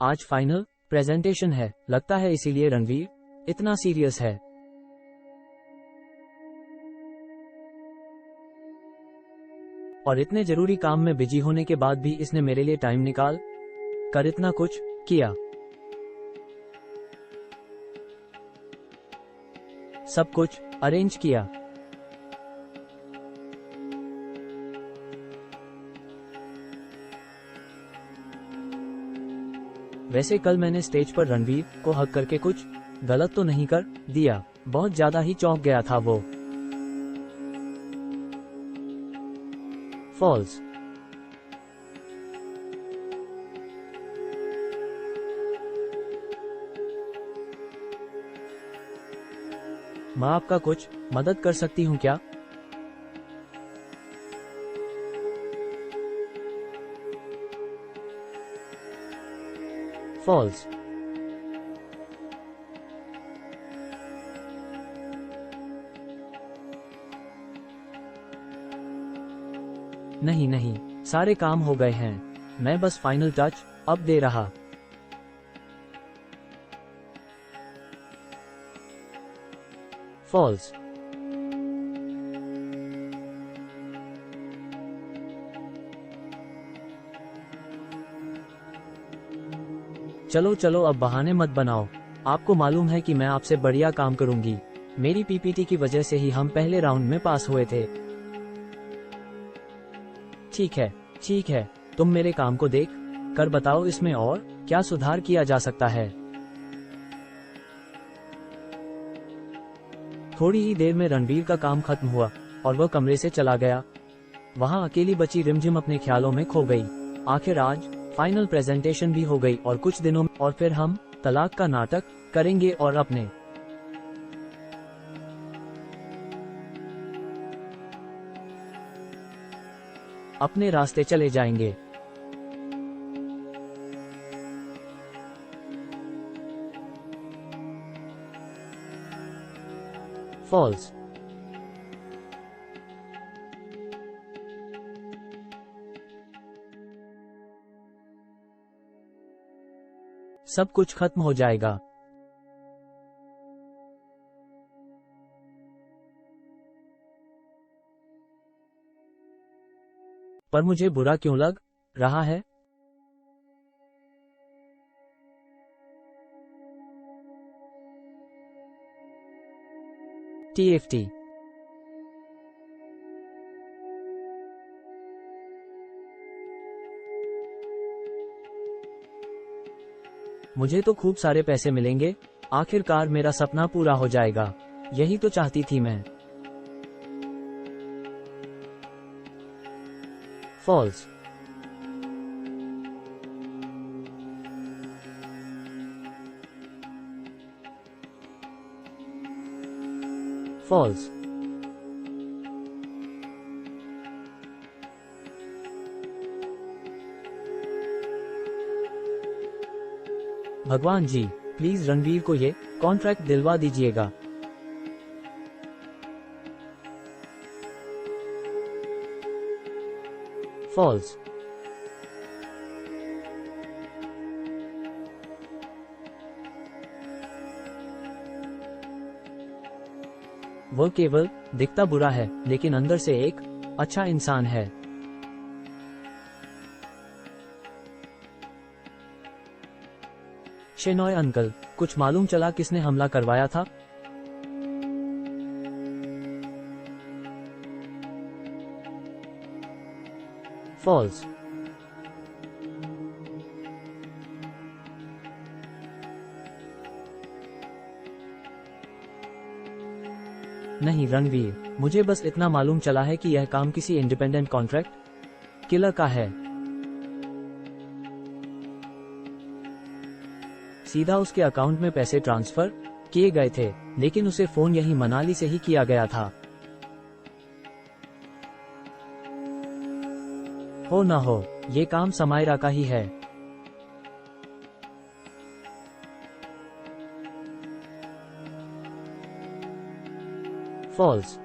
आज final presentation है, लगता है इसीलिए रणवीर इतना सीरियस है। और इतने जरूरी काम में बिजी होने के बाद भी इसने मेरे लिए टाइम निकाल कर इतना कुछ किया। सब कुछ अरेंज किया। वैसे कल मैंने स्टेज पर रणवीर को हक करके कुछ गलत तो नहीं कर दिया। बहुत ज्यादा ही चौंक गया था वो। फॉल्स। मैं आपका कुछ मदद कर सकती हूँ क्या? फॉल्स। नहीं नहीं, सारे काम हो गए हैं, मैं बस फाइनल टच अब दे रहा। फॉल्स। चलो चलो अब बहाने मत बनाओ, आपको मालूम है कि मैं आपसे बढ़िया काम करूंगी। मेरी पीपीटी की वजह से ही हम पहले राउंड में पास हुए थे। ठीक है, तुम मेरे काम को देख कर बताओ इसमें और क्या सुधार किया जा सकता है। थोड़ी ही देर में रणवीर का काम खत्म हुआ और वह कमरे से चला गया। वहां अकेली बची रिमझिम अपने ख्यालों में खो गई। आखिर आज फाइनल प्रेजेंटेशन भी हो गई और कुछ दिनों में और फिर हम तलाक का नाटक करेंगे और अपने रास्ते चले जाएंगे। फॉल्स। सब कुछ खत्म हो जाएगा। पर मुझे बुरा क्यों लग रहा है? TFT। मुझे तो खूब सारे पैसे मिलेंगे, आखिरकार मेरा सपना पूरा हो जाएगा, यही तो चाहती थी मैं। फॉल्स। फॉल्स। भगवान जी, प्लीज रणवीर को ये कॉन्ट्रैक्ट दिलवा दीजिएगा। फॉल्स। वो केवल दिखता बुरा है, लेकिन अंदर से एक अच्छा इंसान है। शेनॉय अंकल, कुछ मालूम चला किसने हमला करवाया था? फॉल्स। नहीं रणवीर, मुझे बस इतना मालूम चला है कि यह काम किसी इंडिपेंडेंट कॉन्ट्रैक्ट किलर का है। सीधा उसके अकाउंट में पैसे ट्रांसफर किए गए थे, लेकिन उसे फोन यही मनाली से ही किया गया था। हो ना हो, ये काम समायरा का ही है। फॉल्स।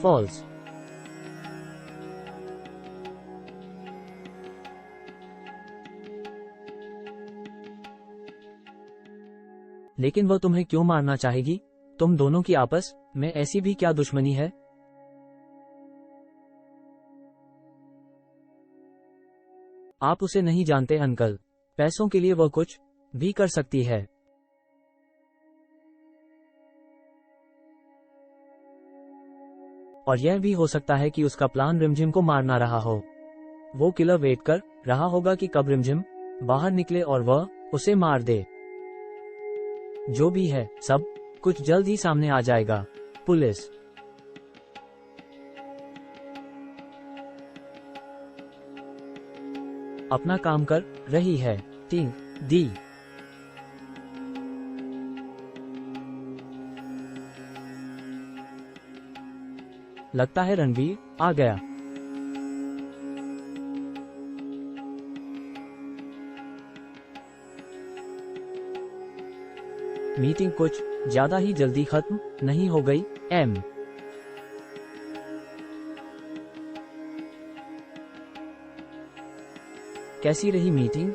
फॉल्स। लेकिन वह तुम्हें क्यों मारना चाहेगी? तुम दोनों की आपस में ऐसी भी क्या दुश्मनी है? आप उसे नहीं जानते अंकल। पैसों के लिए वह कुछ भी कर सकती है। और यह भी हो सकता है कि उसका प्लान रिमझिम को मारना रहा हो। वो किलर वेट कर रहा होगा कि कब रिमझिम बाहर निकले और वह उसे मार दे। जो भी है, सब कुछ जल्द ही सामने आ जाएगा। पुलिस। अपना काम कर रही है। Team D. लगता है रणवीर आ गया। मीटिंग कुछ ज्यादा ही जल्दी खत्म नहीं हो गई? एम। कैसी रही मीटिंग?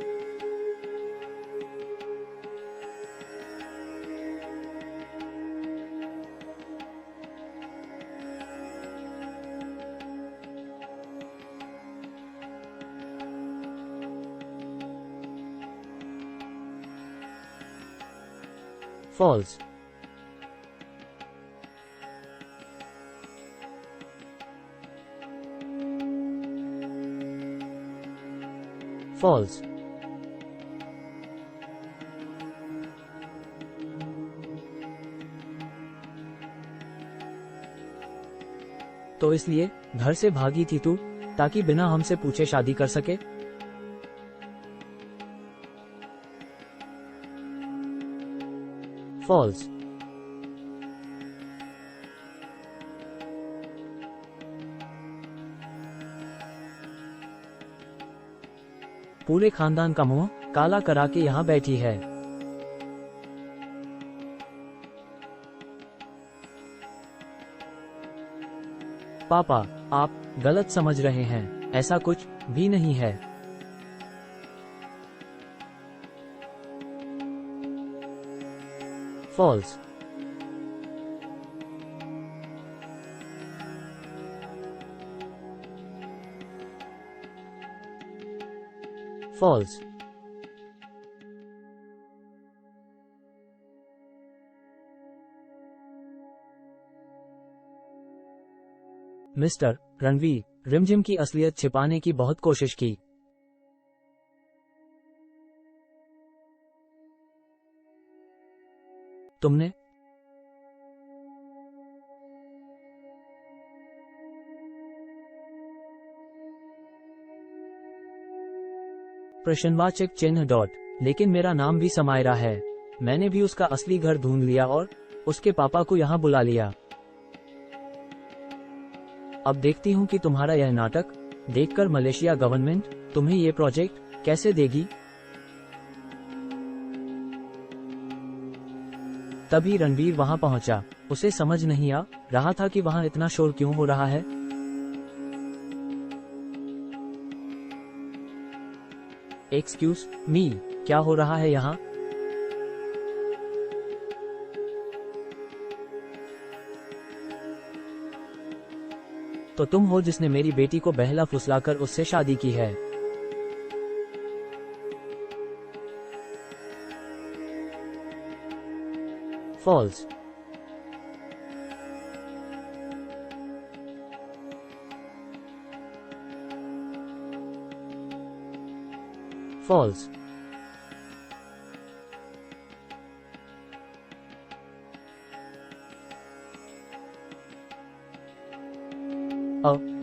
फॉल्स। फॉल्स। तो इसलिए घर से भागी थी तू, ताकि बिना हमसे पूछे शादी कर सके? फॉल्स। पूरे खानदान का मुंह काला करा के यहाँ बैठी है। पापा, आप गलत समझ रहे हैं। ऐसा कुछ भी नहीं है। फॉल्स। फॉल्स। मिस्टर रणवीर, रिमझिम की असलियत छिपाने की बहुत कोशिश की। तुमने प्रश्नवाचक चिन्ह डॉट। लेकिन मेरा नाम भी समायरा है। मैंने भी उसका असली घर ढूंढ लिया और उसके पापा को यहाँ बुला लिया। अब देखती हूँ कि तुम्हारा यह नाटक देखकर मलेशिया गवर्नमेंट तुम्हें ये प्रोजेक्ट कैसे देगी। तभी रणवीर वहां पहुंचा। उसे समझ नहीं आ रहा था कि वहां इतना शोर क्यों हो रहा है। एक्सक्यूज मी, क्या हो रहा है यहाँ? तो तुम हो जिसने मेरी बेटी को बहला फुसलाकर उससे शादी की है। फॉल्स। फॉल्स।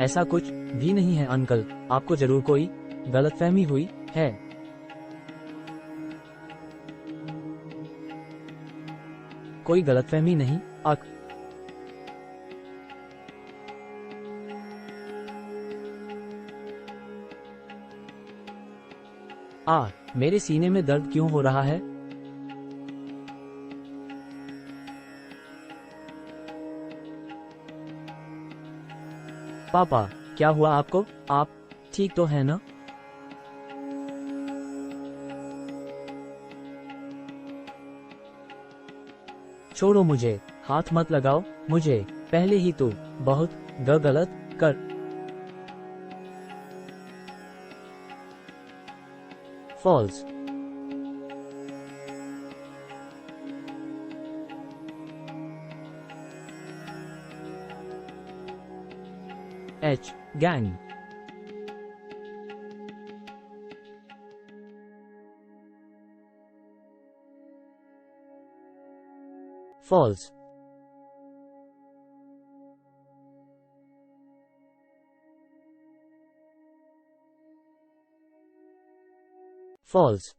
ऐसा कुछ भी नहीं है अंकल, आपको जरूर कोई गलतफहमी हुई है। कोई गलतफहमी नहीं अक। मेरे सीने में दर्द क्यों हो रहा है? पापा, क्या हुआ आपको? आप ठीक तो है ना? छोड़ो मुझे, हाथ मत लगाओ मुझे, पहले ही तो बहुत गलत कर। फॉल्स। एच, गैंग। फॉल्स। फॉल्स।